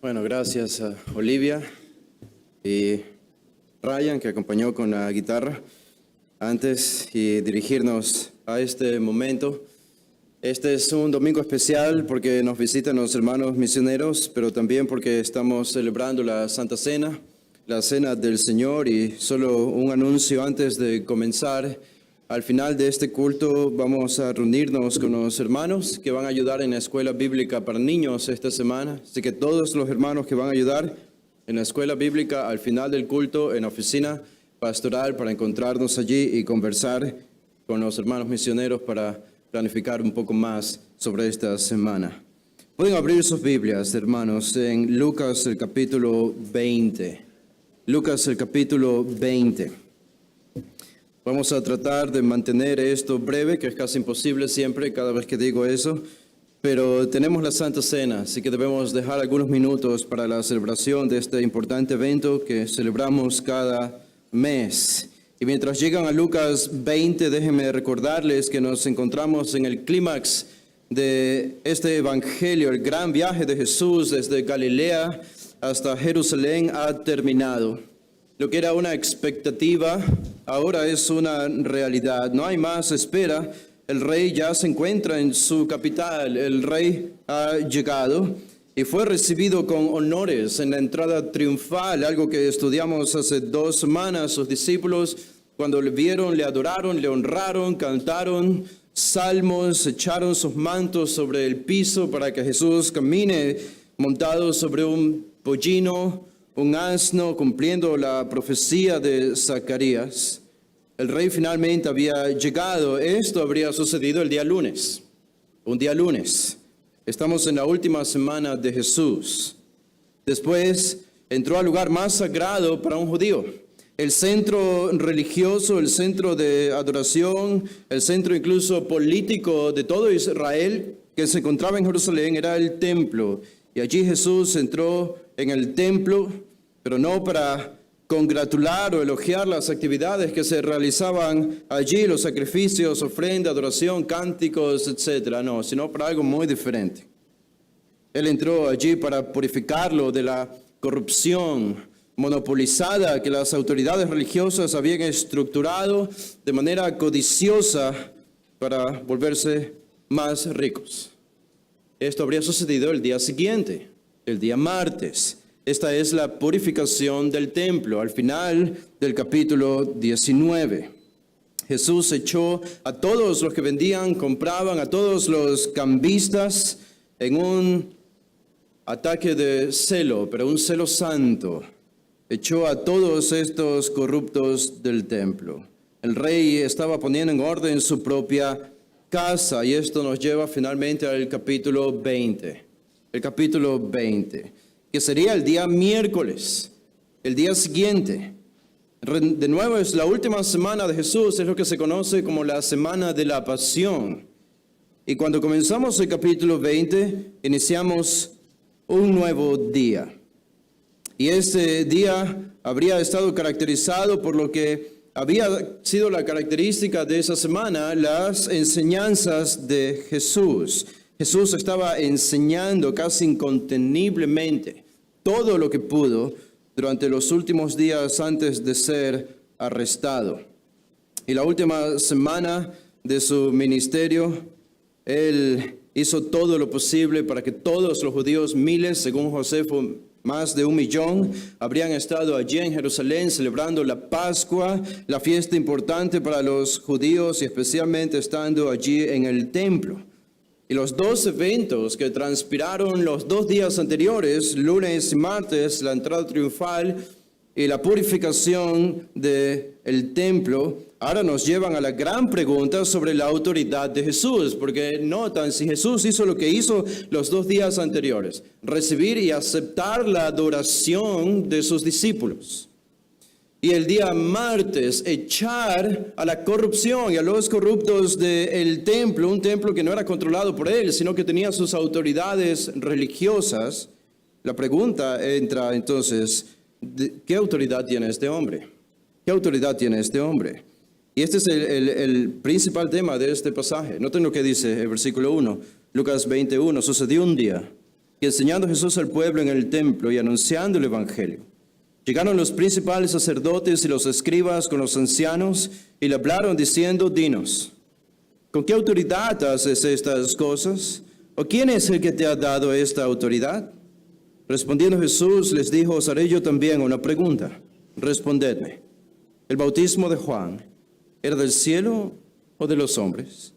Bueno, gracias a Olivia y Ryan, que acompañó con la guitarra antes, y dirigirnos a este momento. Este es un domingo especial porque nos visitan los hermanos misioneros, pero también porque estamos celebrando la Santa Cena, la Cena del Señor. Y solo un anuncio antes de comenzar. Al final de este culto vamos a reunirnos con los hermanos que van a ayudar en la escuela bíblica para niños esta semana. Así que todos los hermanos que van a ayudar en la escuela bíblica al final del culto en la oficina pastoral para encontrarnos allí y conversar con los hermanos misioneros para planificar un poco más sobre esta semana. Pueden abrir sus Biblias, hermanos, en Lucas el capítulo 20. Lucas el capítulo 20. Vamos a tratar de mantener esto breve, que es casi imposible siempre, cada vez que digo eso, pero tenemos la Santa Cena, así que debemos dejar algunos minutos para la celebración de este importante evento que celebramos cada mes. Y mientras llegan a Lucas 20, déjenme recordarles que nos encontramos en el clímax de este evangelio. El gran viaje de Jesús desde Galilea hasta Jerusalén ha terminado. Lo que era una expectativa, ahora es una realidad. No hay más espera. El rey ya se encuentra en su capital. El rey ha llegado y fue recibido con honores en la entrada triunfal, algo que estudiamos hace 2 semanas. Sus discípulos, cuando le vieron, le adoraron, le honraron, cantaron salmos, echaron sus mantos sobre el piso para que Jesús camine montado sobre un pollino, un asno, cumpliendo la profecía de Zacarías. El rey finalmente había llegado. Esto habría sucedido el día lunes, un día lunes. Estamos en la última semana de Jesús. Después entró al lugar más sagrado para un judío, el centro religioso, el centro de adoración, el centro incluso político de todo Israel que se encontraba en Jerusalén, era el templo. Y allí Jesús entró en el templo, pero no para congratular o elogiar las actividades que se realizaban allí, los sacrificios, ofrenda, adoración, cánticos, etc. No, sino para algo muy diferente. Él entró allí para purificarlo de la corrupción monopolizada que las autoridades religiosas habían estructurado de manera codiciosa para volverse más ricos. Esto habría sucedido el día siguiente, el día martes. Esta es la purificación del templo. Al final del capítulo 19, Jesús echó a todos los que vendían, compraban, a todos los cambistas en un ataque de celo, pero un celo santo. Echó a todos estos corruptos del templo. El rey estaba poniendo en orden su propia casa, y esto nos lleva finalmente al capítulo 20. El capítulo 20, que sería el día miércoles, el día siguiente. De nuevo es la última semana de Jesús, es lo que se conoce como la semana de la pasión. Y cuando comenzamos el capítulo 20, iniciamos un nuevo día. Y este día habría estado caracterizado por lo que había sido la característica de esa semana, las enseñanzas de Jesús. Jesús estaba enseñando casi inconteniblemente todo lo que pudo durante los últimos días antes de ser arrestado. Y la última semana de su ministerio, Él hizo todo lo posible para que todos los judíos, miles, según Josefo, más de 1 millón, habrían estado allí en Jerusalén celebrando la Pascua, la fiesta importante para los judíos, y especialmente estando allí en el templo. Y los 2 eventos que transpiraron los 2 días anteriores, lunes y martes, la entrada triunfal y la purificación del templo, ahora nos llevan a la gran pregunta sobre la autoridad de Jesús, porque notan, si Jesús hizo lo que hizo los 2 días anteriores, recibir y aceptar la adoración de sus discípulos, y el día martes echar a la corrupción y a los corruptos del templo, un templo que no era controlado por él, sino que tenía sus autoridades religiosas, la pregunta entra entonces, ¿qué autoridad tiene este hombre? ¿Qué autoridad tiene este hombre? Y este es el principal tema de este pasaje. Noten lo que dice el versículo 1, Lucas 21. Sucedió un día Y enseñando Jesús al pueblo en el templo y anunciando el evangelio, llegaron los principales sacerdotes y los escribas con los ancianos y le hablaron diciendo: dinos, ¿con qué autoridad haces estas cosas? ¿O quién es el que te ha dado esta autoridad? Respondiendo Jesús les dijo: os haré yo también una pregunta. Respondedme. ¿El bautismo de Juan era del cielo o de los hombres?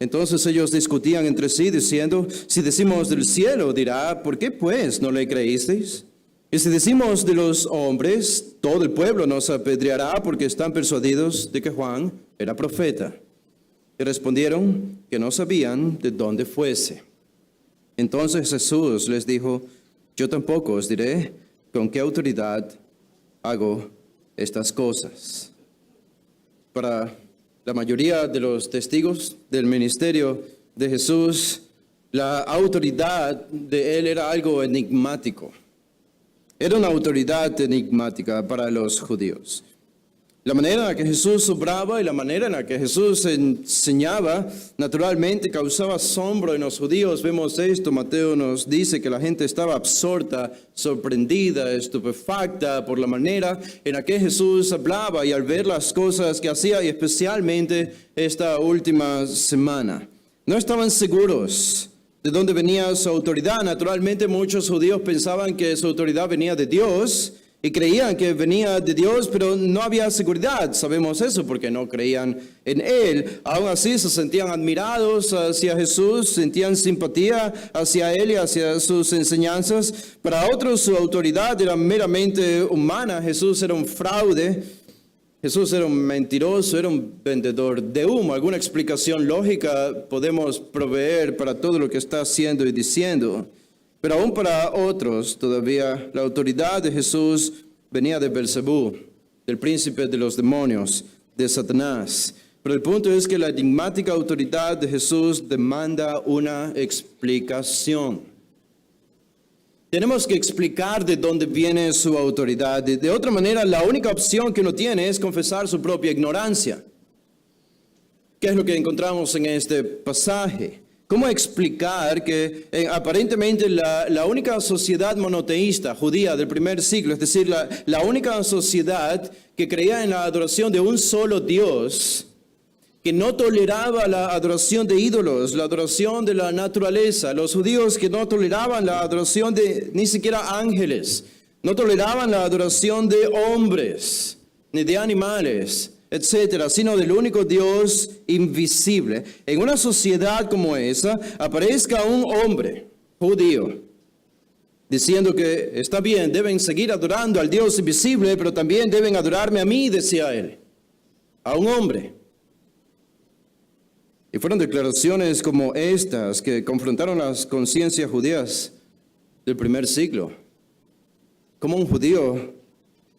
Entonces ellos discutían entre sí diciendo: si decimos del cielo, dirá, ¿por qué pues no le creísteis? Y si decimos de los hombres, todo el pueblo nos apedreará porque están persuadidos de que Juan era profeta. Y respondieron que no sabían de dónde fuese. Entonces Jesús les dijo: yo tampoco os diré con qué autoridad hago estas cosas. Para la mayoría de los testigos del ministerio de Jesús, la autoridad de él era algo enigmático. Era una autoridad enigmática para los judíos. La manera en la que Jesús obraba y la manera en la que Jesús enseñaba, naturalmente causaba asombro en los judíos. Vemos esto, Mateo nos dice que la gente estaba absorta, sorprendida, estupefacta por la manera en la que Jesús hablaba y al ver las cosas que hacía, y especialmente esta última semana. No estaban seguros de dónde venía su autoridad. Naturalmente muchos judíos pensaban que su autoridad venía de Dios, y creían que venía de Dios, pero no había seguridad. Sabemos eso porque no creían en Él. Aún así se sentían admirados hacia Jesús, sentían simpatía hacia Él y hacia sus enseñanzas. Para otros su autoridad era meramente humana. Jesús era un fraude, Jesús era un mentiroso, era un vendedor de humo. Alguna explicación lógica podemos proveer para todo lo que está haciendo y diciendo. Pero aún para otros, todavía la autoridad de Jesús venía de Belzebú, del príncipe de los demonios, de Satanás. Pero el punto es que la enigmática autoridad de Jesús demanda una explicación. Tenemos que explicar de dónde viene su autoridad. De otra manera, la única opción que uno tiene es confesar su propia ignorancia. ¿Qué es lo que encontramos en este pasaje? ¿Cómo explicar que aparentemente la única sociedad monoteísta judía del primer siglo, es decir, la única sociedad que creía en la adoración de un solo Dios, que no toleraba la adoración de ídolos, la adoración de la naturaleza, los judíos que no toleraban la adoración de ni siquiera ángeles, no toleraban la adoración de hombres, ni de animales, etcétera, sino del único Dios invisible. En una sociedad como esa, aparezca un hombre judío diciendo que está bien, deben seguir adorando al Dios invisible, pero también deben adorarme a mí, decía él, a un hombre. Y fueron declaraciones como estas que confrontaron las conciencias judías del primer siglo. Como un judío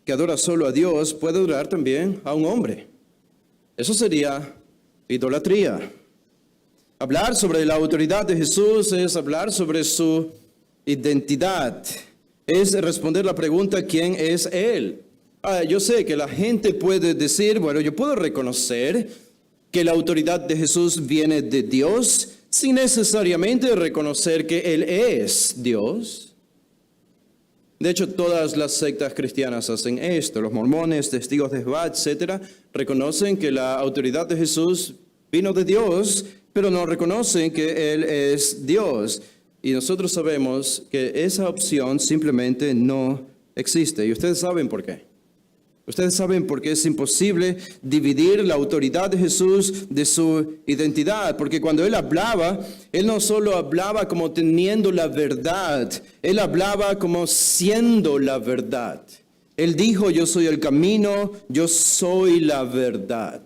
que adora solo a Dios puede adorar también a un hombre. Eso sería idolatría. Hablar sobre la autoridad de Jesús es hablar sobre su identidad. Es responder la pregunta: ¿quién es Él? Yo sé que la gente puede decir, bueno, yo puedo reconocer que la autoridad de Jesús viene de Dios sin necesariamente reconocer que Él es Dios. De hecho, todas las sectas cristianas hacen esto. Los mormones, testigos de Jehová, etcétera, reconocen que la autoridad de Jesús vino de Dios, pero no reconocen que Él es Dios. Y nosotros sabemos que esa opción simplemente no existe. Y ustedes saben por qué. Ustedes saben por qué es imposible dividir la autoridad de Jesús de su identidad. Porque cuando Él hablaba, Él no solo hablaba como teniendo la verdad, Él hablaba como siendo la verdad. Él dijo: yo soy el camino, yo soy la verdad.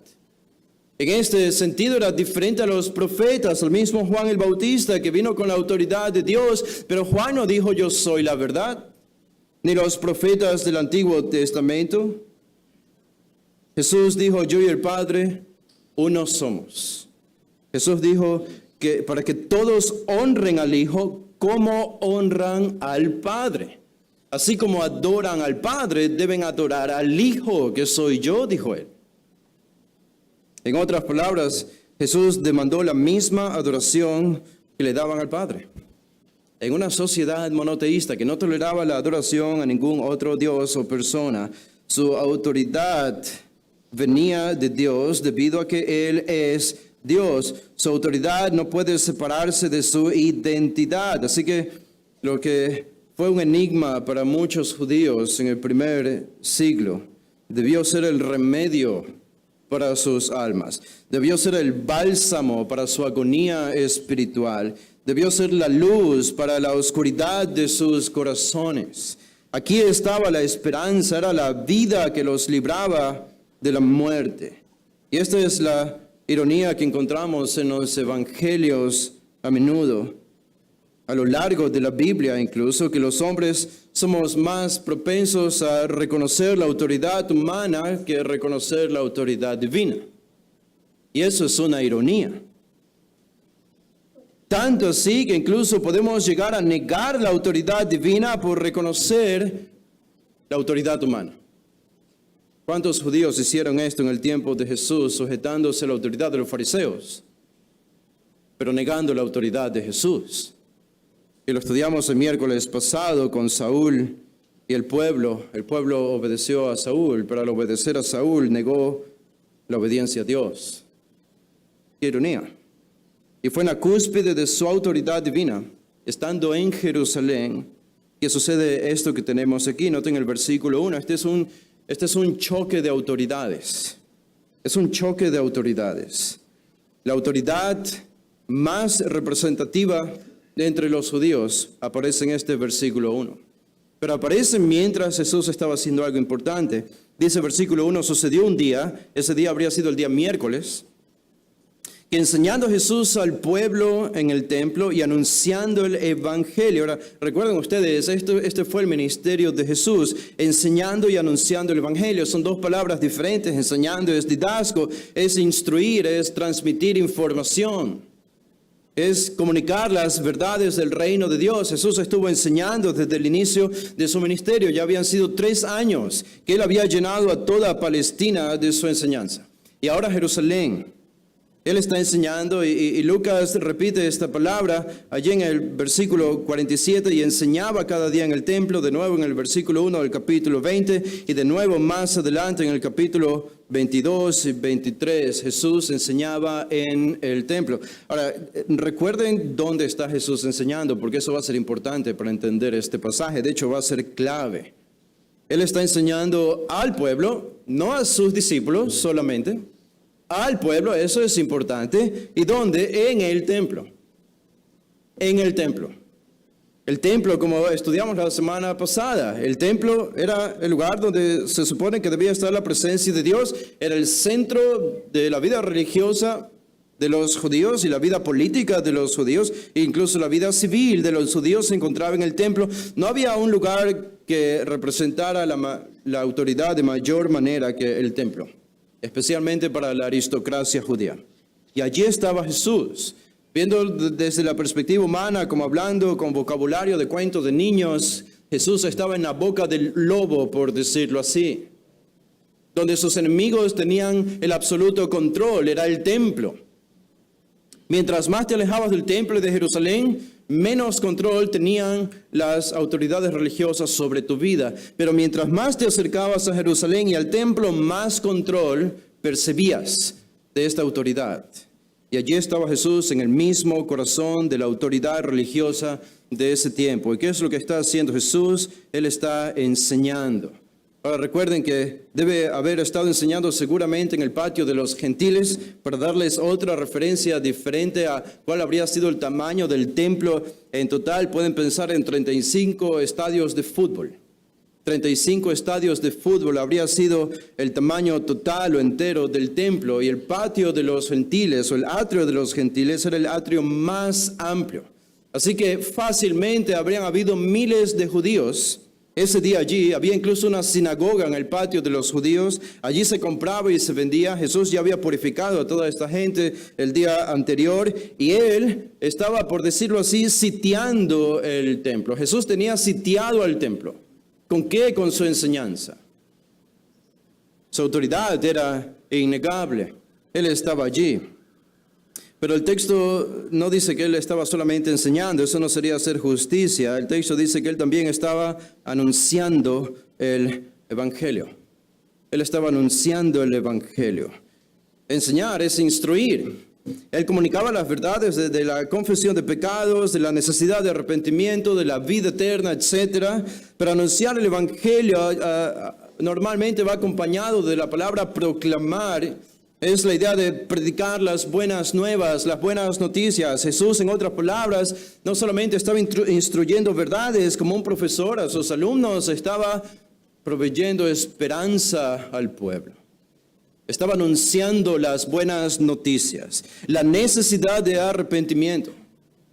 En este sentido era diferente a los profetas, al mismo Juan el Bautista que vino con la autoridad de Dios, pero Juan no dijo: yo soy la verdad, ni los profetas del Antiguo Testamento. Jesús dijo: yo y el Padre uno somos. Jesús dijo que para que todos honren al Hijo como honran al Padre. Así como adoran al Padre, deben adorar al Hijo, que soy yo, dijo Él. En otras palabras, Jesús demandó la misma adoración que le daban al Padre. en una sociedad monoteísta que no toleraba la adoración a ningún otro Dios o persona, su autoridad venía de Dios debido a que Él es Dios. Su autoridad no puede separarse de su identidad. Así que lo que fue un enigma para muchos judíos en el primer siglo debió ser el remedio para sus almas. Debió ser el bálsamo para su agonía espiritual. Debió ser la luz para la oscuridad de sus corazones. Aquí estaba la esperanza, era la vida que los libraba de la muerte. Y esta es la ironía que encontramos en los evangelios a menudo, a lo largo de la Biblia incluso, que los hombres somos más propensos a reconocer la autoridad humana que reconocer la autoridad divina. Y eso es una ironía. Tanto así que incluso podemos llegar a negar la autoridad divina por reconocer la autoridad humana. ¿Cuántos judíos hicieron esto en el tiempo de Jesús, sujetándose a la autoridad de los fariseos, pero negando la autoridad de Jesús? Y lo estudiamos el miércoles pasado con Saúl y el pueblo. El pueblo obedeció a Saúl, pero al obedecer a Saúl negó la obediencia a Dios. ¡Qué ironía! Y fue en la cúspide de su autoridad divina, estando en Jerusalén, que sucede esto que tenemos aquí. Noten el versículo 1. Este es un choque de autoridades. Es un choque de autoridades. La autoridad más representativa entre los judíos aparece en este versículo 1. Pero aparece mientras Jesús estaba haciendo algo importante. Dice versículo 1, sucedió un día, ese día habría sido el día miércoles, que enseñando Jesús al pueblo en el templo y anunciando el evangelio. Ahora, recuerden ustedes, este fue el ministerio de Jesús, enseñando y anunciando el evangelio. Son dos palabras diferentes. Enseñando es didasco, es instruir, es transmitir información, es comunicar las verdades del reino de Dios. Jesús estuvo enseñando desde el inicio de su ministerio. Ya habían sido 3 años que Él había llenado a toda Palestina de su enseñanza. Y ahora Jerusalén. Él está enseñando y Lucas repite esta palabra allí en el versículo 47, y enseñaba cada día en el templo, de nuevo en el versículo 1 del capítulo 20, y de nuevo más adelante en el capítulo 22 y 23, Jesús enseñaba en el templo. Ahora, recuerden dónde está Jesús enseñando, porque eso va a ser importante para entender este pasaje. De hecho, va a ser clave. Él está enseñando al pueblo, no a sus discípulos solamente, al pueblo. Eso es importante. ¿Y dónde? En el templo. En el templo. El templo, como estudiamos la semana pasada, el templo era el lugar donde se supone que debía estar la presencia de Dios. Era el centro de la vida religiosa de los judíos y la vida política de los judíos, e incluso la vida civil de los judíos se encontraba en el templo. No había un lugar que representara la autoridad de mayor manera que el templo, especialmente para la aristocracia judía. Y allí estaba Jesús, viendo desde la perspectiva humana, como hablando con vocabulario de cuentos de niños. Jesús estaba en la boca del lobo, por decirlo así, donde sus enemigos tenían el absoluto control, era el templo. Mientras más te alejabas del templo de Jerusalén, menos control tenían las autoridades religiosas sobre tu vida. Pero mientras más te acercabas a Jerusalén y al templo, más control percibías de esta autoridad. Y allí estaba Jesús en el mismo corazón de la autoridad religiosa de ese tiempo. ¿Y qué es lo que está haciendo Jesús? Él está enseñando. Ahora recuerden que debe haber estado enseñando seguramente en el patio de los gentiles, para darles otra referencia diferente a cuál habría sido el tamaño del templo. En total pueden pensar en 35 estadios de fútbol. 35 estadios de fútbol habría sido el tamaño total o entero del templo, y el patio de los gentiles o el atrio de los gentiles era el atrio más amplio. Así que fácilmente habrían habido miles de judíos ese día allí. Había incluso una sinagoga en el patio de los judíos. Allí se compraba y se vendía. Jesús ya había purificado a toda esta gente el día anterior, y Él estaba, por decirlo así, sitiando el templo. Jesús tenía sitiado al templo. ¿Con qué? Con su enseñanza. Su autoridad era innegable. Él estaba allí. Pero el texto no dice que él estaba solamente enseñando, eso no sería hacer justicia. El texto dice que él también estaba anunciando el Evangelio. Él estaba anunciando el Evangelio. Enseñar es instruir. Él comunicaba las verdades de la confesión de pecados, de la necesidad de arrepentimiento, de la vida eterna, etc. Pero anunciar el Evangelio normalmente va acompañado de la palabra proclamar. Es la idea de predicar las buenas nuevas, las buenas noticias. Jesús, en otras palabras, no solamente estaba instruyendo verdades como un profesor a sus alumnos, estaba proveyendo esperanza al pueblo. Estaba anunciando las buenas noticias, la necesidad de arrepentimiento.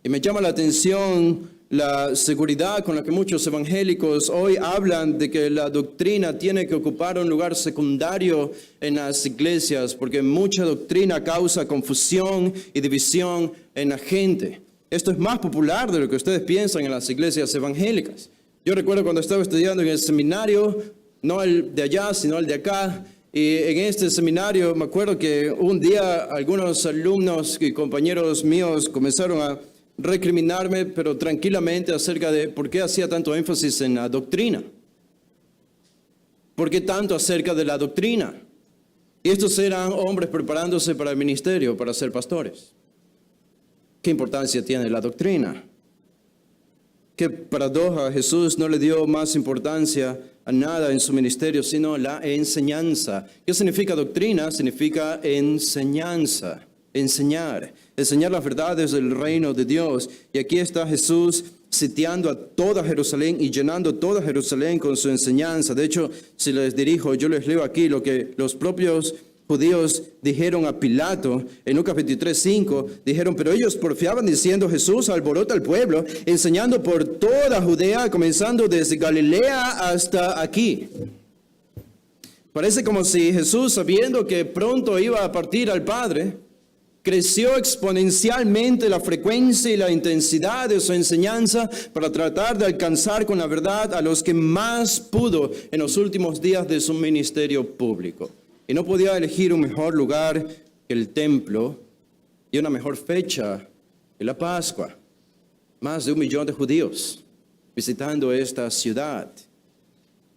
Y me llama la atención la seguridad con la que muchos evangélicos hoy hablan de que la doctrina tiene que ocupar un lugar secundario en las iglesias, porque mucha doctrina causa confusión y división en la gente. Esto es más popular de lo que ustedes piensan en las iglesias evangélicas. Yo recuerdo cuando estaba estudiando en el seminario, no el de allá, sino el de acá, y en este seminario me acuerdo que un día algunos alumnos y compañeros míos comenzaron a recriminarme, pero tranquilamente, acerca de por qué hacía tanto énfasis en la doctrina. ¿Por qué tanto acerca de la doctrina? Y estos eran hombres preparándose para el ministerio, para ser pastores. ¿Qué importancia tiene la doctrina? Qué paradoja, Jesús no le dio más importancia a nada en su ministerio, sino la enseñanza. ¿Qué significa doctrina? Significa enseñanza. Enseñar las verdades del reino de Dios. Y aquí está Jesús sitiando a toda Jerusalén y llenando toda Jerusalén con su enseñanza. De hecho, si les dirijo, yo les leo aquí lo que los propios judíos dijeron a Pilato en Lucas 23:5. Dijeron, pero ellos porfiaban diciendo, Jesús alborota al pueblo, enseñando por toda Judea, comenzando desde Galilea hasta aquí. Parece como si Jesús, sabiendo que pronto iba a partir al Padre, creció exponencialmente la frecuencia y la intensidad de su enseñanza para tratar de alcanzar con la verdad a los que más pudo en los últimos días de su ministerio público. Y no podía elegir un mejor lugar que el templo y una mejor fecha que la Pascua. Más de 1 millón de judíos visitando esta ciudad.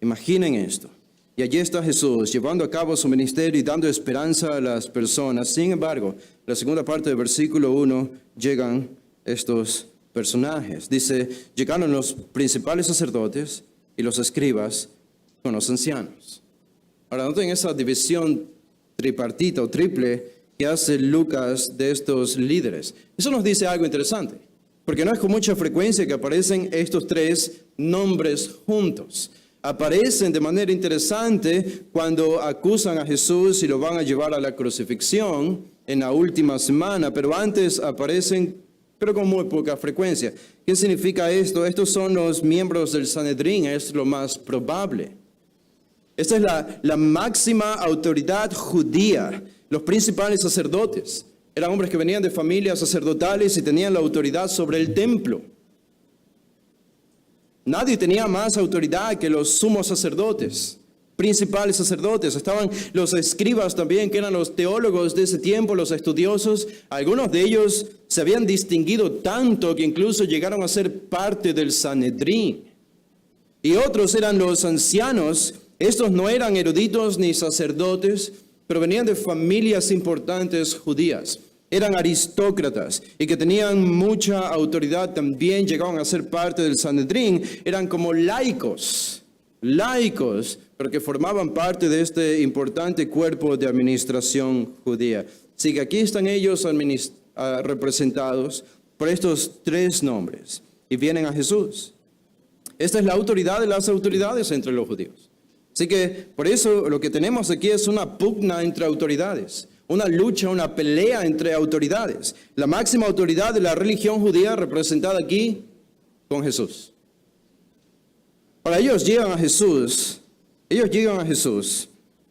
Imaginen esto. Y allí está Jesús llevando a cabo su ministerio y dando esperanza a las personas. Sin embargo, la segunda parte del versículo 1 llegan estos personajes. Dice, llegaron los principales sacerdotes y los escribas con los ancianos. Ahora, noten esa división tripartita o triple que hace Lucas de estos líderes. Eso nos dice algo interesante, porque no es con mucha frecuencia que aparecen estos tres nombres juntos. Aparecen de manera interesante cuando acusan a Jesús y lo van a llevar a la crucifixión en la última semana, pero antes aparecen, pero con muy poca frecuencia. ¿Qué significa esto? Estos son los miembros del Sanedrín, es lo más probable. Esta es la máxima autoridad judía, los principales sacerdotes. Eran hombres que venían de familias sacerdotales y tenían la autoridad sobre el templo. Nadie tenía más autoridad que los sumos sacerdotes, principales sacerdotes. Estaban los escribas también, que eran los teólogos de ese tiempo, los estudiosos. Algunos de ellos se habían distinguido tanto que incluso llegaron a ser parte del Sanedrín. Y otros eran los ancianos. Estos no eran eruditos ni sacerdotes, pero venían de familias importantes judías. Eran aristócratas y que tenían mucha autoridad también, llegaban a ser parte del Sanedrín. Eran como laicos, pero que formaban parte de este importante cuerpo de administración judía. Así que aquí están ellos representados por estos tres nombres y vienen a Jesús. Esta es la autoridad de las autoridades entre los judíos. Así que por eso lo que tenemos aquí es una pugna entre autoridades. Una lucha, una pelea entre autoridades. La máxima autoridad de la religión judía representada aquí con Jesús. Ahora ellos llegan a Jesús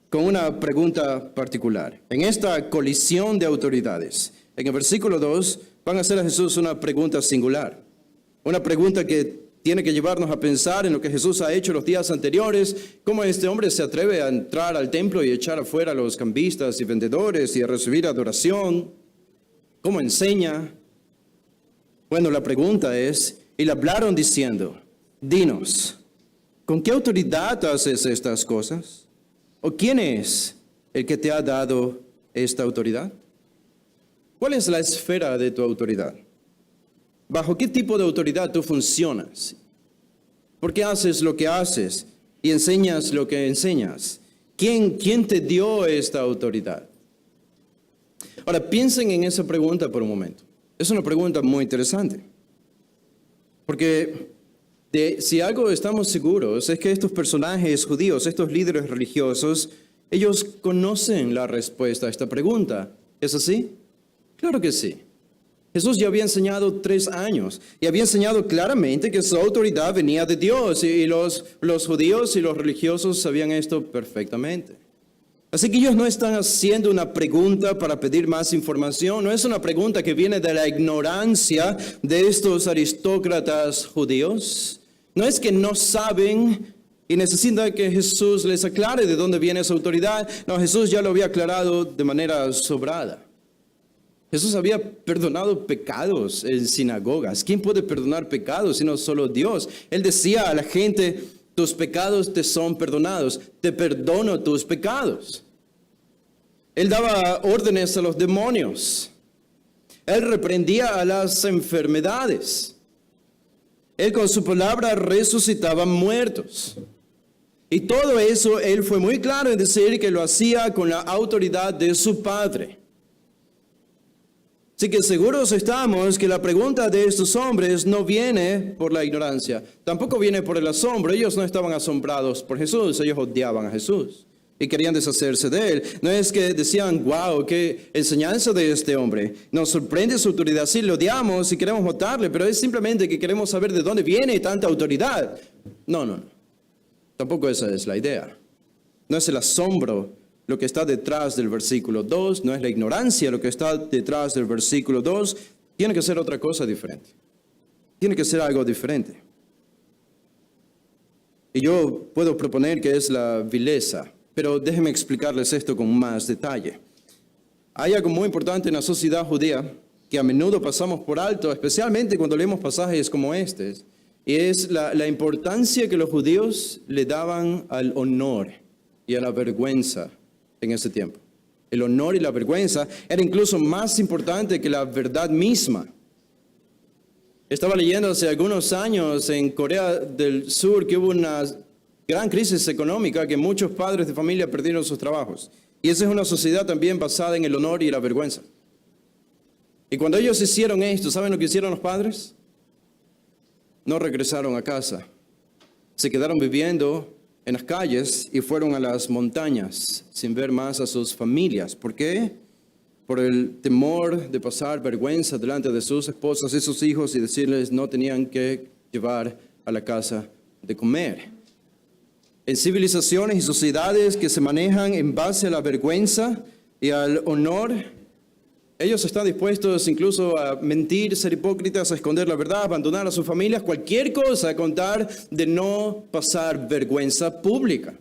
con una pregunta particular. En esta colisión de autoridades, en el versículo 2, van a hacer a Jesús una pregunta singular. Una pregunta que tiene que llevarnos a pensar en lo que Jesús ha hecho los días anteriores, cómo este hombre se atreve a entrar al templo y echar afuera a los cambistas y vendedores y a recibir adoración. ¿Cómo enseña? Bueno, la pregunta es, y le hablaron diciendo, dinos, ¿con qué autoridad haces estas cosas? ¿O quién es el que te ha dado esta autoridad? ¿Cuál es la esfera de tu autoridad? ¿Bajo qué tipo de autoridad tú funcionas? ¿Por qué haces lo que haces y enseñas lo que enseñas? ¿Quién te dio esta autoridad? Ahora, piensen en esa pregunta por un momento. Es una pregunta muy interesante. Porque si algo estamos seguros es que estos personajes judíos, estos líderes religiosos, ellos conocen la respuesta a esta pregunta. ¿Es así? Claro que sí. Jesús ya había enseñado 3 años y había enseñado claramente que su autoridad venía de Dios y los judíos y los religiosos sabían esto perfectamente. Así que ellos no están haciendo una pregunta para pedir más información, no es una pregunta que viene de la ignorancia de estos aristócratas judíos. No es que no saben y necesitan que Jesús les aclare de dónde viene esa autoridad. No, Jesús ya lo había aclarado de manera sobrada. Jesús había perdonado pecados en sinagogas. ¿Quién puede perdonar pecados sino solo Dios? Él decía a la gente, tus pecados te son perdonados, te perdono tus pecados. Él daba órdenes a los demonios. Él reprendía a las enfermedades. Él con su palabra resucitaba muertos. Y todo eso, él fue muy claro en decir que lo hacía con la autoridad de su Padre. Así que seguros estamos que la pregunta de estos hombres no viene por la ignorancia, tampoco viene por el asombro. Ellos no estaban asombrados por Jesús, ellos odiaban a Jesús y querían deshacerse de él. No es que decían, wow, qué enseñanza de este hombre, nos sorprende su autoridad, sí, lo odiamos y queremos matarle, pero es simplemente que queremos saber de dónde viene tanta autoridad. No, tampoco esa es la idea. No es el asombro lo que está detrás del versículo 2, no es la ignorancia lo que está detrás del versículo 2, tiene que ser otra cosa diferente. Tiene que ser algo diferente. Y yo puedo proponer que es la vileza, pero déjenme explicarles esto con más detalle. Hay algo muy importante en la sociedad judía que a menudo pasamos por alto, especialmente cuando leemos pasajes como este, y es la importancia que los judíos le daban al honor y a la vergüenza en ese tiempo. El honor y la vergüenza era incluso más importante que la verdad misma. Estaba leyendo hace algunos años en Corea del Sur que hubo una gran crisis económica, que muchos padres de familia perdieron sus trabajos. Y esa es una sociedad también basada en el honor y la vergüenza. Y cuando ellos hicieron esto, ¿saben lo que hicieron los padres? No regresaron a casa. Se quedaron viviendo en las calles y fueron a las montañas sin ver más a sus familias. ¿Por qué? Por el temor de pasar vergüenza delante de sus esposas y sus hijos y decirles no tenían que llevar a la casa de comer. En civilizaciones y sociedades que se manejan en base a la vergüenza y al honor, ellos están dispuestos incluso a mentir, ser hipócritas, a esconder la verdad, abandonar a sus familias, cualquier cosa con tal de no pasar vergüenza pública.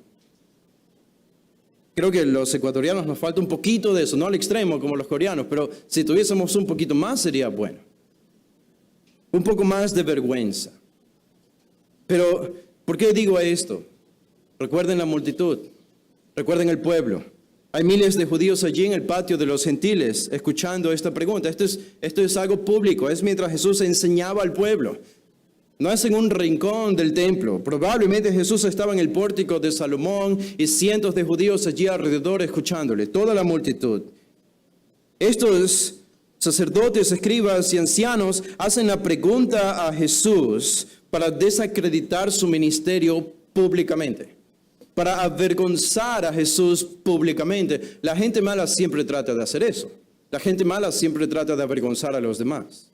Creo que los ecuatorianos nos falta un poquito de eso, no al extremo como los coreanos, pero si tuviésemos un poquito más sería bueno. Un poco más de vergüenza. Pero, ¿por qué digo esto? Recuerden la multitud, recuerden el pueblo. Hay miles de judíos allí en el patio de los gentiles escuchando esta pregunta. Esto es algo público, es mientras Jesús enseñaba al pueblo. No es en un rincón del templo. Probablemente Jesús estaba en el pórtico de Salomón y cientos de judíos allí alrededor escuchándole, toda la multitud. Estos sacerdotes, escribas y ancianos hacen la pregunta a Jesús para desacreditar su ministerio públicamente, para avergonzar a Jesús públicamente. La gente mala siempre trata de hacer eso. La gente mala siempre trata de avergonzar a los demás.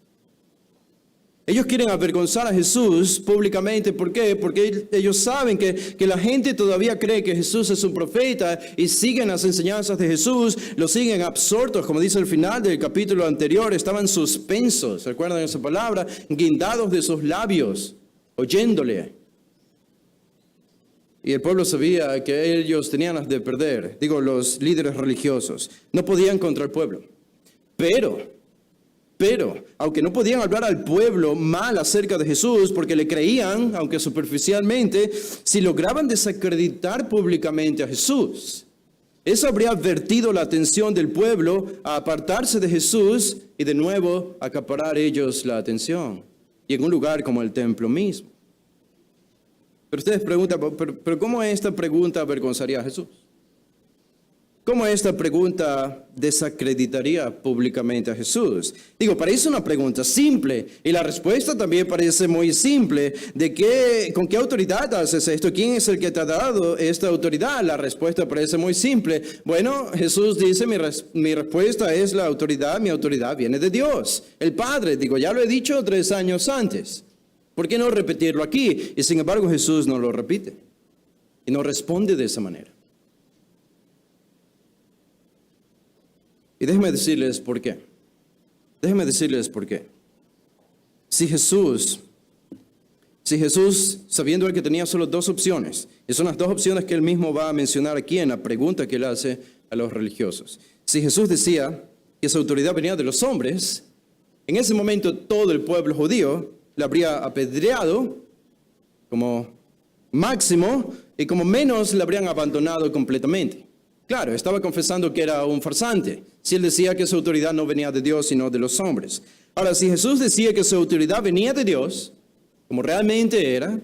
Ellos quieren avergonzar a Jesús públicamente. ¿Por qué? Porque ellos saben que la gente todavía cree que Jesús es un profeta y siguen las enseñanzas de Jesús, lo siguen absortos, como dice al final del capítulo anterior, estaban suspensos, ¿recuerdan esa palabra? Guindados de sus labios, oyéndole. Y el pueblo sabía que ellos tenían las de perder, los líderes religiosos. No podían contra el pueblo. Pero Pero, aunque no podían hablar al pueblo mal acerca de Jesús, porque le creían, aunque superficialmente, si lograban desacreditar públicamente a Jesús, eso habría advertido la atención del pueblo a apartarse de Jesús y de nuevo acaparar ellos la atención, y en un lugar como el templo mismo. Pero ustedes preguntan, ¿pero cómo esta pregunta avergonzaría a Jesús? ¿Cómo esta pregunta desacreditaría públicamente a Jesús? Digo, parece una pregunta simple y la respuesta también parece muy simple. ¿Con qué autoridad haces esto? ¿Quién es el que te ha dado esta autoridad? La respuesta parece muy simple. Bueno, Jesús dice, mi respuesta es la autoridad, mi autoridad viene de Dios, el Padre. Digo, ya lo he dicho 3 años antes. ¿Por qué no repetirlo aquí? Y sin embargo Jesús no lo repite y no responde de esa manera. Y déjenme decirles por qué. Si Jesús, sabiendo él que tenía solo 2 opciones, y son las 2 opciones que él mismo va a mencionar aquí en la pregunta que él hace a los religiosos. Si Jesús decía que su autoridad venía de los hombres, en ese momento todo el pueblo judío le habría apedreado como máximo y como menos le habrían abandonado completamente. Claro, estaba confesando que era un farsante, si él decía que su autoridad no venía de Dios, sino de los hombres. Ahora, si Jesús decía que su autoridad venía de Dios, como realmente era,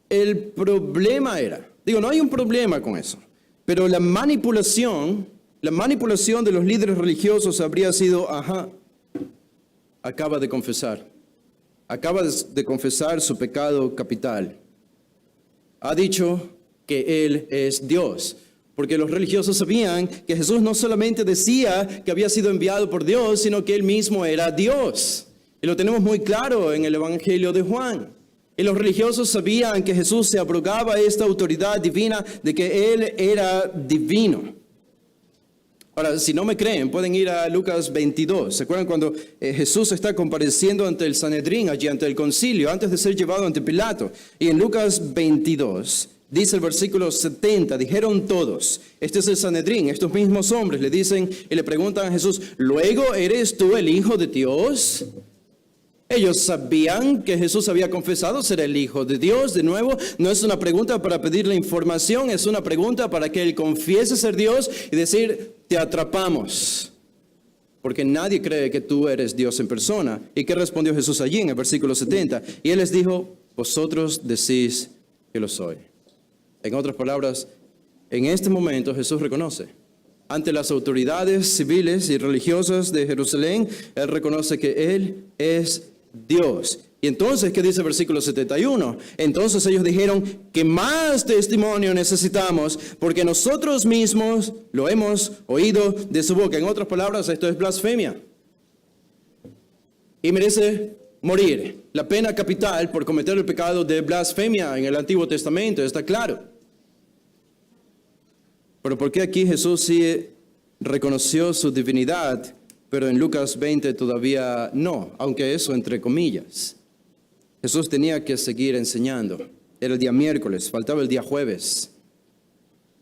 el problema era, no hay un problema con eso, pero la manipulación de los líderes religiosos habría sido, acaba de confesar su pecado capital. Ha dicho que Él es Dios, porque los religiosos sabían que Jesús no solamente decía que había sido enviado por Dios, sino que Él mismo era Dios. Y lo tenemos muy claro en el Evangelio de Juan. Y los religiosos sabían que Jesús se abrogaba esta autoridad divina de que Él era divino. Ahora, si no me creen, pueden ir a Lucas 22. ¿Se acuerdan cuando Jesús está compareciendo ante el Sanedrín, allí ante el concilio, antes de ser llevado ante Pilato? Y en Lucas 22... dice el versículo 70, dijeron todos, este es el Sanedrín, estos mismos hombres le dicen y le preguntan a Jesús, ¿luego eres tú el Hijo de Dios? Ellos sabían que Jesús había confesado ser el Hijo de Dios. De nuevo, no es una pregunta para pedirle información, es una pregunta para que Él confiese ser Dios y decir, te atrapamos, porque nadie cree que tú eres Dios en persona. ¿Y qué respondió Jesús allí en el versículo 70? Y Él les dijo, vosotros decís que lo soy. En otras palabras, en este momento Jesús reconoce, ante las autoridades civiles y religiosas de Jerusalén, Él reconoce que Él es Dios. Y entonces, ¿qué dice el versículo 71? Entonces ellos dijeron, ¿qué más testimonio necesitamos? Porque nosotros mismos lo hemos oído de su boca. En otras palabras, esto es blasfemia. Y merece morir. La pena capital por cometer el pecado de blasfemia en el Antiguo Testamento, está claro. Pero ¿por qué aquí Jesús sí reconoció su divinidad, pero en Lucas 20 todavía no? Aunque eso entre comillas. Jesús tenía que seguir enseñando. Era el día miércoles, faltaba el día jueves,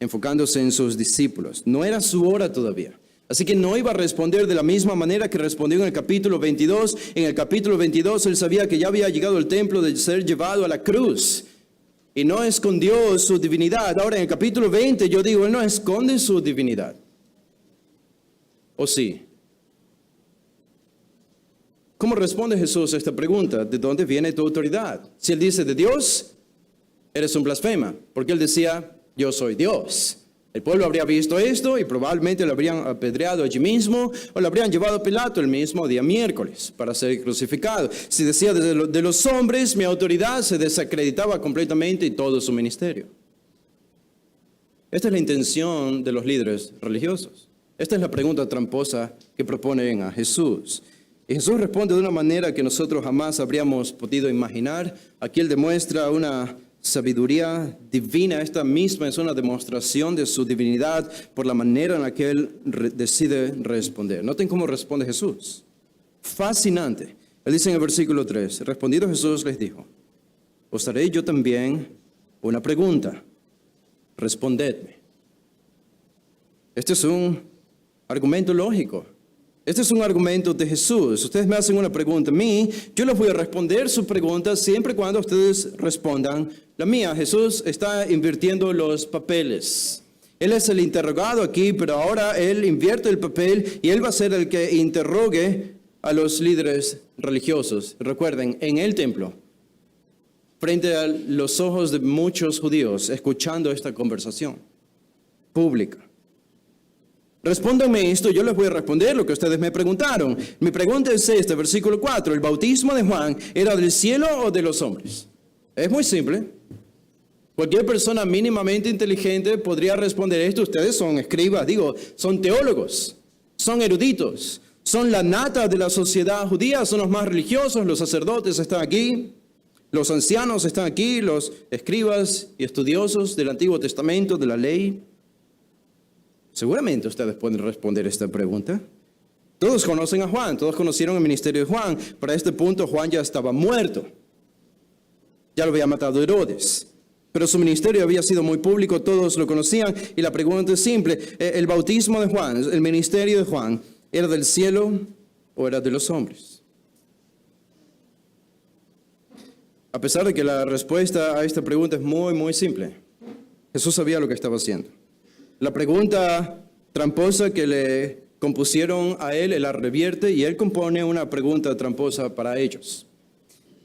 enfocándose en sus discípulos. No era su hora todavía. Así que no iba a responder de la misma manera que respondió en el capítulo 22. En el capítulo 22 él sabía que ya había llegado el tiempo de ser llevado a la cruz. Y no escondió su divinidad. Ahora en el capítulo 20 yo digo, Él no esconde su divinidad. ¿O sí? ¿Cómo responde Jesús a esta pregunta? ¿De dónde viene tu autoridad? Si Él dice de Dios, eres un blasfema. Porque Él decía, yo soy Dios. El pueblo habría visto esto y probablemente lo habrían apedreado allí mismo o lo habrían llevado a Pilato el mismo día miércoles para ser crucificado. Si decía de los hombres, mi autoridad se desacreditaba completamente y todo su ministerio. Esta es la intención de los líderes religiosos. Esta es la pregunta tramposa que proponen a Jesús. Y Jesús responde de una manera que nosotros jamás habríamos podido imaginar. Aquí Él demuestra una sabiduría divina. Esta misma es una demostración de su divinidad por la manera en la que Él decide responder. Noten cómo responde Jesús. Fascinante. Él dice en el versículo 3, respondido Jesús les dijo, os haré yo también una pregunta. Respondedme. Este es un argumento lógico. Este es un argumento de Jesús. Ustedes me hacen una pregunta a mí, yo les voy a responder su pregunta siempre y cuando ustedes respondan la mía. Jesús está invirtiendo los papeles. Él es el interrogado aquí, pero ahora Él invierte el papel y Él va a ser el que interrogue a los líderes religiosos. Recuerden, en el templo, frente a los ojos de muchos judíos, escuchando esta conversación pública. Respóndanme esto, yo les voy a responder lo que ustedes me preguntaron. Mi pregunta es esta, versículo 4. ¿El bautismo de Juan era del cielo o de los hombres? Es muy simple. Cualquier persona mínimamente inteligente podría responder esto. Ustedes son escribas, son teólogos, son eruditos, son la nata de la sociedad judía, son los más religiosos, los sacerdotes están aquí, los ancianos están aquí, los escribas y estudiosos del Antiguo Testamento, de la ley. Seguramente ustedes pueden responder esta pregunta. Todos conocen a Juan, todos conocieron el ministerio de Juan. Para este punto Juan ya estaba muerto. Ya lo había matado Herodes. Pero su ministerio había sido muy público, todos lo conocían. Y la pregunta es simple, ¿el bautismo de Juan, el ministerio de Juan, era del cielo o era de los hombres? A pesar de que la respuesta a esta pregunta es muy, muy simple. Jesús sabía lo que estaba haciendo. La pregunta tramposa que le compusieron a él la revierte y él compone una pregunta tramposa para ellos.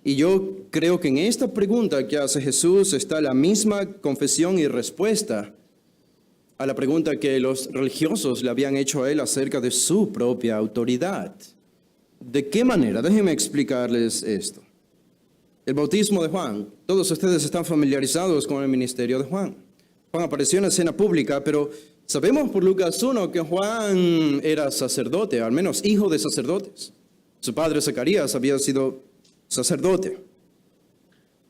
Y yo creo que en esta pregunta que hace Jesús está la misma confesión y respuesta a la pregunta que los religiosos le habían hecho a él acerca de su propia autoridad. ¿De qué manera? Déjenme explicarles esto. El bautismo de Juan, todos ustedes están familiarizados con el ministerio de Juan. Juan apareció en la escena pública, pero sabemos por Lucas 1 que Juan era sacerdote, al menos hijo de sacerdotes. Su padre Zacarías había sido sacerdote.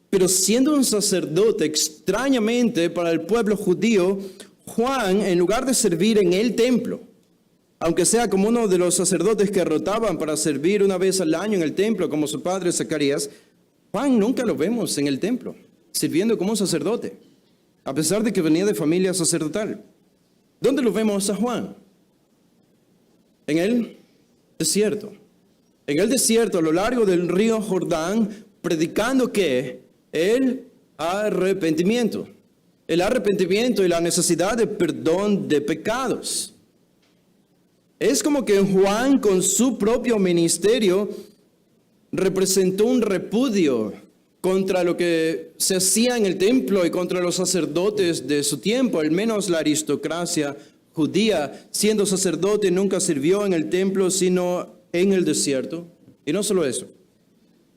Pero siendo un sacerdote, extrañamente para el pueblo judío, Juan, en lugar de servir en el templo, aunque sea como uno de los sacerdotes que rotaban para servir una vez al año en el templo, como su padre Zacarías, Juan nunca lo vemos en el templo, sirviendo como un sacerdote, a pesar de que venía de familia sacerdotal. ¿Dónde lo vemos a Juan? En el desierto. En el desierto, a lo largo del río Jordán, predicando ¿qué? El arrepentimiento. El arrepentimiento y la necesidad de perdón de pecados. Es como que Juan, con su propio ministerio, representó un repudio contra lo que se hacía en el templo y contra los sacerdotes de su tiempo, al menos la aristocracia judía. Siendo sacerdote, nunca sirvió en el templo, sino en el desierto. Y no solo eso.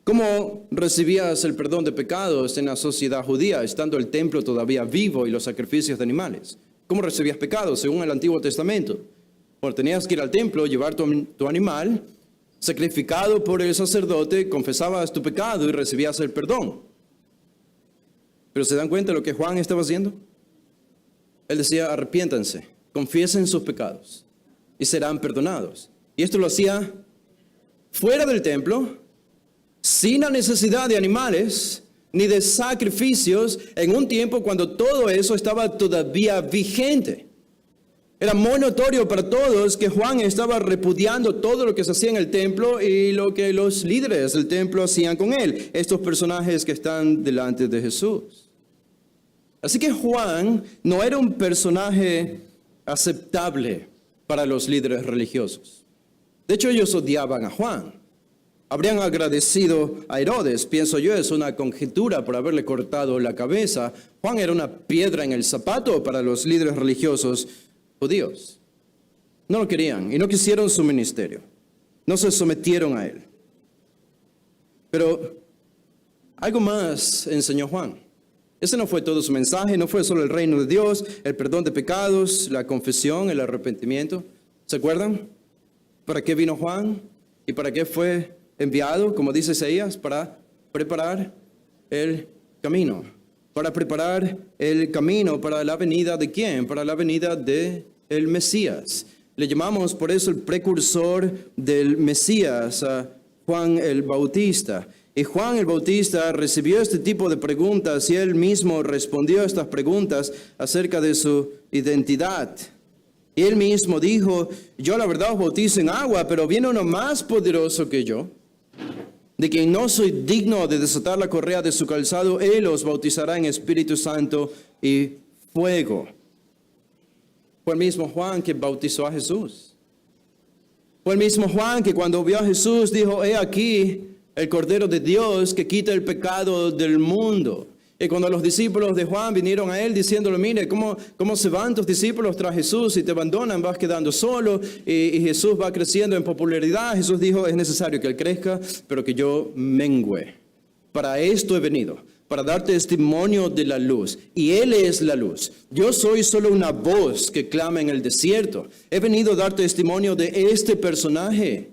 ¿Cómo recibías el perdón de pecados en la sociedad judía, estando el templo todavía vivo y los sacrificios de animales? ¿Cómo recibías pecados según el Antiguo Testamento? Bueno, tenías que ir al templo, llevar tu animal, sacrificado por el sacerdote, confesabas tu pecado y recibías el perdón. ¿Pero se dan cuenta de lo que Juan estaba haciendo? Él decía, arrepiéntanse, confiesen sus pecados y serán perdonados. Y esto lo hacía fuera del templo, sin la necesidad de animales ni de sacrificios, en un tiempo cuando todo eso estaba todavía vigente. Era muy notorio para todos que Juan estaba repudiando todo lo que se hacía en el templo y lo que los líderes del templo hacían con él, estos personajes que están delante de Jesús. Así que Juan no era un personaje aceptable para los líderes religiosos. De hecho, ellos odiaban a Juan. Habrían agradecido a Herodes, pienso yo, es una conjetura por haberle cortado la cabeza. Juan era una piedra en el zapato para los líderes religiosos judíos. No lo querían y no quisieron su ministerio. No se sometieron a él. Pero algo más enseñó Juan. Ese no fue todo su mensaje, no fue solo el reino de Dios, el perdón de pecados, la confesión, el arrepentimiento. ¿Se acuerdan? ¿Para qué vino Juan? ¿Y para qué fue enviado? Como dice Isaías, para preparar el camino. Para preparar el camino para la venida de ¿quién? Para la venida de el Mesías. Le llamamos por eso el precursor del Mesías, a Juan el Bautista. Y Juan el Bautista recibió este tipo de preguntas y él mismo respondió a estas preguntas acerca de su identidad. Y él mismo dijo, yo la verdad os bautizo en agua, pero viene uno más poderoso que yo, de quien no soy digno de desatar la correa de su calzado. Él os bautizará en Espíritu Santo y fuego. Fue el mismo Juan que bautizó a Jesús. Fue el mismo Juan que cuando vio a Jesús dijo, he aquí el Cordero de Dios que quita el pecado del mundo. Y cuando los discípulos de Juan vinieron a él diciéndole, mire, ¿cómo se van tus discípulos tras Jesús y te abandonan? Vas quedando solo y Jesús va creciendo en popularidad. Jesús dijo, es necesario que él crezca, pero que yo mengüe. Para esto he venido, para dar testimonio de la luz. Y él es la luz. Yo soy solo una voz que clama en el desierto. He venido a dar testimonio de este personaje.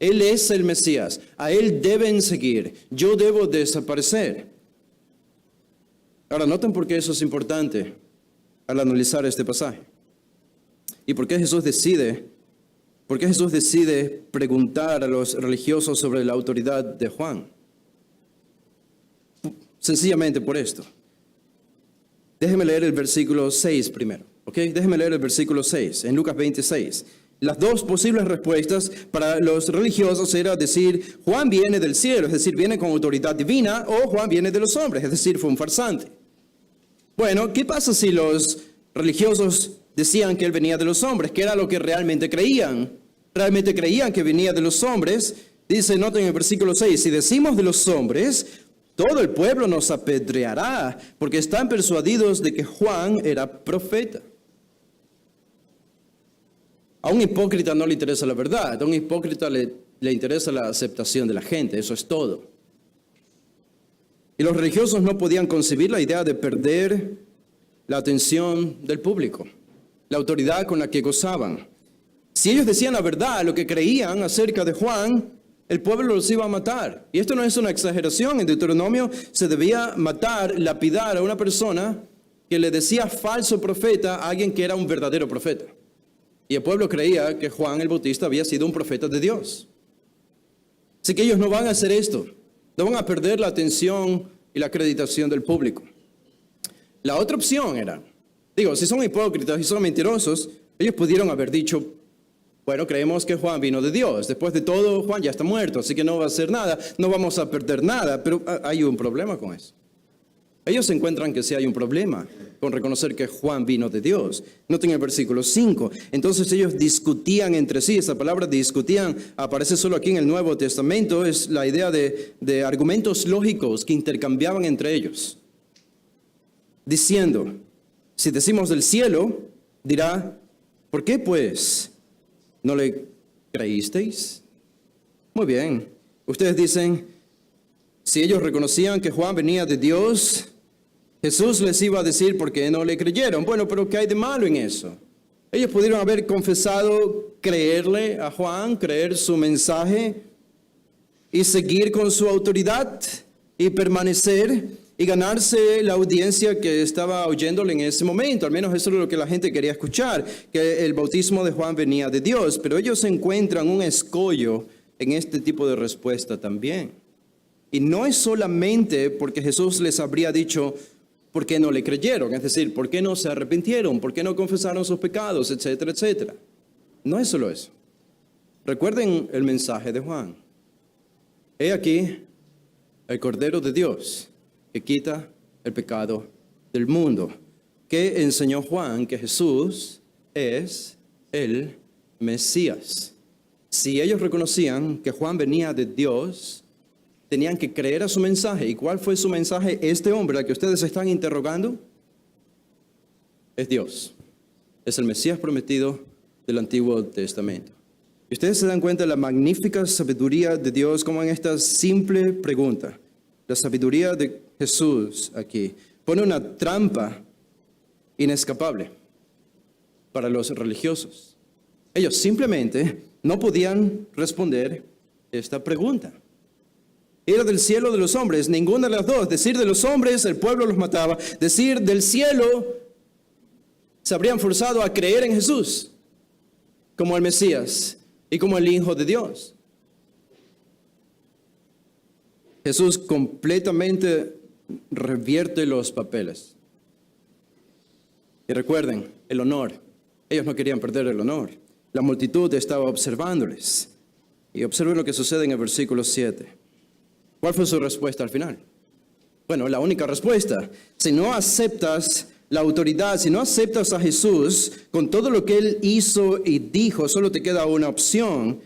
Él es el Mesías. A él deben seguir. Yo debo desaparecer. Ahora, noten por qué eso es importante al analizar este pasaje. Y por qué Jesús decide preguntar a los religiosos sobre la autoridad de Juan. Sencillamente por esto. Déjenme leer el versículo 6 primero. ¿Ok? Déjenme leer el versículo 6 en Lucas 26. Las dos posibles respuestas para los religiosos era decir, Juan viene del cielo, es decir, viene con autoridad divina, o Juan viene de los hombres, es decir, fue un farsante. Bueno, ¿qué pasa si los religiosos decían que él venía de los hombres? ¿Qué era lo que realmente creían? Realmente creían que venía de los hombres. Dice, noten en el versículo 6, si decimos de los hombres, todo el pueblo nos apedreará, porque están persuadidos de que Juan era profeta. A un hipócrita no le interesa la verdad, a un hipócrita le interesa la aceptación de la gente, eso es todo. Y los religiosos no podían concebir la idea de perder la atención del público, la autoridad con la que gozaban. Si ellos decían la verdad, lo que creían acerca de Juan, el pueblo los iba a matar. Y esto no es una exageración, en Deuteronomio se debía matar, lapidar a una persona que le decía falso profeta a alguien que era un verdadero profeta. Y el pueblo creía que Juan el Bautista había sido un profeta de Dios. Así que ellos no van a hacer esto. No van a perder la atención y la acreditación del público. La otra opción era, si son hipócritas y son mentirosos, ellos pudieron haber dicho, bueno, creemos que Juan vino de Dios. Después de todo, Juan ya está muerto, así que no va a hacer nada, no vamos a perder nada. Pero hay un problema con eso. Ellos encuentran que sí hay un problema con reconocer que Juan vino de Dios. Noten el versículo 5. Entonces ellos discutían entre sí. Esa palabra discutían aparece solo aquí en el Nuevo Testamento. Es la idea de argumentos lógicos que intercambiaban entre ellos. Diciendo, si decimos del cielo, dirá, ¿por qué pues no le creísteis? Muy bien. Ustedes dicen, si ellos reconocían que Juan venía de Dios, Jesús les iba a decir por qué no le creyeron. Bueno, pero ¿qué hay de malo en eso? Ellos pudieron haber confesado creerle a Juan, creer su mensaje y seguir con su autoridad y permanecer y ganarse la audiencia que estaba oyéndole en ese momento. Al menos eso es lo que la gente quería escuchar, que el bautismo de Juan venía de Dios. Pero ellos encuentran un escollo en este tipo de respuesta también. Y no es solamente porque Jesús les habría dicho, ¿por qué no le creyeron? Es decir, ¿por qué no se arrepintieron? ¿Por qué no confesaron sus pecados? Etcétera, etcétera. No es solo eso. Recuerden el mensaje de Juan. He aquí el Cordero de Dios que quita el pecado del mundo. ¿Qué enseñó Juan? Que Jesús es el Mesías. Si ellos reconocían que Juan venía de Dios, tenían que creer a su mensaje. ¿Y cuál fue su mensaje? Este hombre al que ustedes están interrogando es Dios. Es el Mesías prometido del Antiguo Testamento. Y ustedes se dan cuenta de la magnífica sabiduría de Dios, como en esta simple pregunta. La sabiduría de Jesús aquí pone una trampa inescapable para los religiosos. Ellos simplemente no podían responder esta pregunta. Era del cielo de los hombres, ninguna de las dos. Decir de los hombres, el pueblo los mataba. Decir del cielo, se habrían forzado a creer en Jesús como el Mesías y como el Hijo de Dios. Jesús completamente revierte los papeles. Y recuerden, el honor Ellos no querían perder el honor. La multitud estaba observándoles. Y observen lo que sucede en el versículo 7. ¿Cuál fue su respuesta al final? Bueno, la única respuesta. Si no aceptas la autoridad, si no aceptas a Jesús con todo lo que Él hizo y dijo, solo te queda una opción,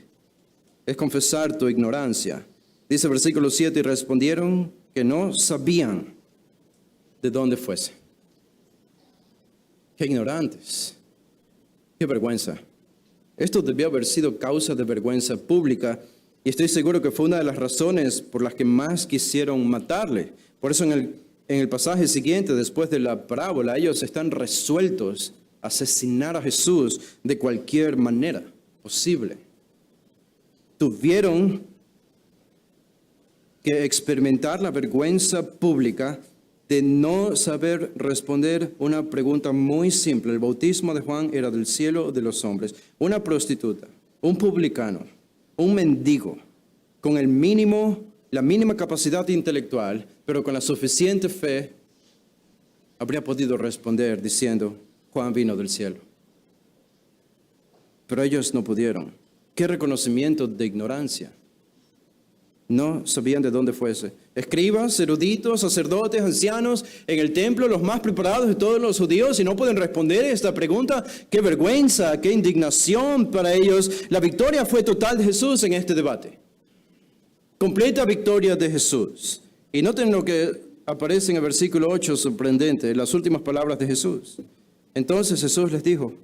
es confesar tu ignorancia. Dice el versículo 7, y respondieron que no sabían de dónde fuese. Qué ignorantes. Qué vergüenza. Esto debió haber sido causa de vergüenza pública y estoy seguro que fue una de las razones por las que más quisieron matarle. Por eso en el pasaje siguiente, después de la parábola, ellos están resueltos a asesinar a Jesús de cualquier manera posible. Tuvieron que experimentar la vergüenza pública de no saber responder una pregunta muy simple. El bautismo de Juan era del cielo o de los hombres. Una prostituta, un publicano, un mendigo, con la mínima capacidad intelectual, pero con la suficiente fe, habría podido responder diciendo, Juan vino del cielo. Pero ellos no pudieron. ¿Qué reconocimiento de ignorancia? No sabían de dónde fuese. Escribas, eruditos, sacerdotes, ancianos en el templo, los más preparados de todos los judíos, y no pueden responder esta pregunta. Qué vergüenza, qué indignación para ellos. La victoria fue total de Jesús en este debate. Completa victoria de Jesús. Y noten lo que aparece en el versículo 8, sorprendente, las últimas palabras de Jesús. Entonces Jesús les dijo,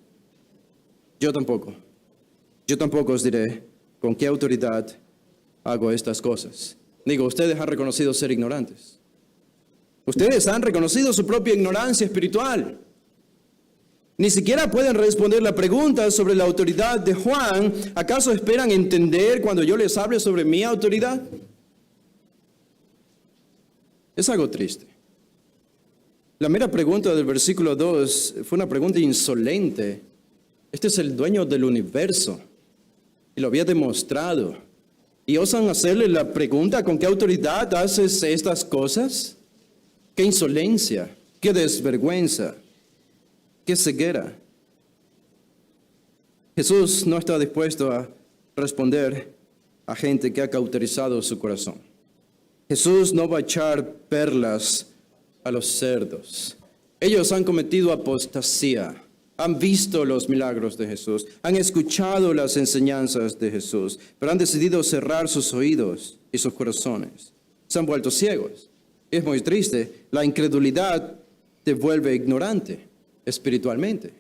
yo tampoco os diré con qué autoridad hago estas cosas. Digo, ustedes han reconocido ser ignorantes. Ustedes han reconocido su propia ignorancia espiritual. Ni siquiera pueden responder la pregunta sobre la autoridad de Juan. ¿Acaso esperan entender cuando yo les hable sobre mi autoridad? Es algo triste. La mera pregunta del versículo 2 fue una pregunta insolente. Este es el dueño del universo y lo había demostrado. ¿Y osan hacerle la pregunta, ¿con qué autoridad haces estas cosas? ¡Qué insolencia! ¡Qué desvergüenza! ¡Qué ceguera! Jesús no está dispuesto a responder a gente que ha cauterizado su corazón. Jesús no va a echar perlas a los cerdos. Ellos han cometido apostasía. Han visto los milagros de Jesús, han escuchado las enseñanzas de Jesús, pero han decidido cerrar sus oídos y sus corazones. Se han vuelto ciegos. Es muy triste. La incredulidad te vuelve ignorante espiritualmente.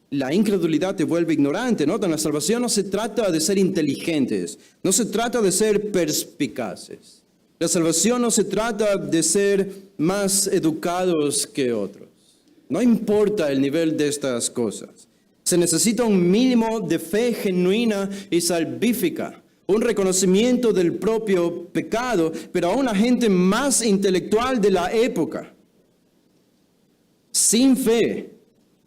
La incredulidad te vuelve ignorante. ¿No? La salvación no se trata de ser inteligentes, no se trata de ser perspicaces. La salvación no se trata de ser más educados que otros. No importa el nivel de estas cosas. Se necesita un mínimo de fe genuina y salvífica, un reconocimiento del propio pecado, pero aún la gente más intelectual de la época. Sin fe,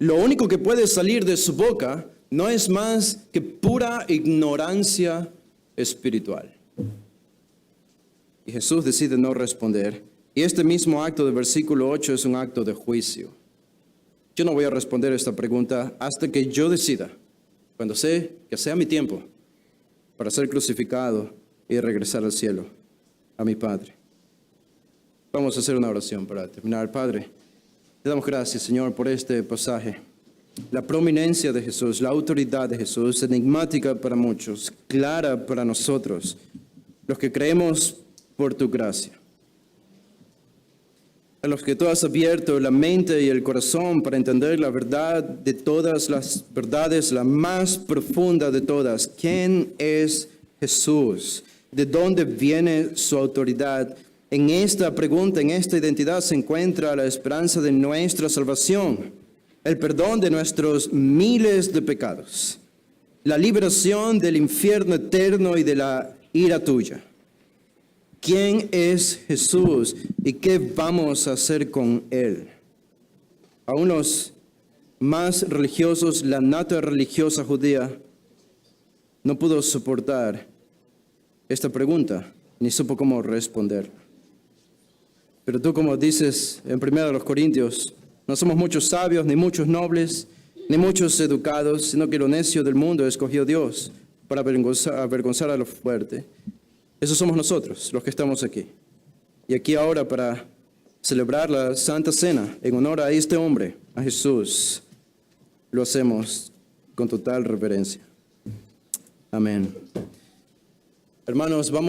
lo único que puede salir de su boca no es más que pura ignorancia espiritual. Y Jesús decide no responder. Y este mismo acto del versículo 8 es un acto de juicio. Yo no voy a responder esta pregunta hasta que yo decida, cuando sé que sea mi tiempo, para ser crucificado y regresar al cielo, a mi Padre. Vamos a hacer una oración para terminar. Padre, te damos gracias, Señor, por este pasaje. La prominencia de Jesús, la autoridad de Jesús, enigmática para muchos, clara para nosotros, los que creemos por tu gracia. A los que tú has abierto la mente y el corazón para entender la verdad de todas las verdades, la más profunda de todas. ¿Quién es Jesús? ¿De dónde viene su autoridad? En esta pregunta, en esta identidad se encuentra la esperanza de nuestra salvación, el perdón de nuestros miles de pecados, la liberación del infierno eterno y de la ira tuya. ¿Quién es Jesús y qué vamos a hacer con Él? Aún los más religiosos, la nata religiosa judía, no pudo soportar esta pregunta, ni supo cómo responder. Pero tú, como dices en 1 Corintios, no somos muchos sabios ni muchos nobles, ni muchos educados, sino que lo necio del mundo escogió Dios para avergonzar a lo fuerte. Esos somos nosotros, los que estamos aquí. Y aquí ahora para celebrar la Santa Cena en honor a este hombre, a Jesús, lo hacemos con total reverencia. Amén. Hermanos, vamos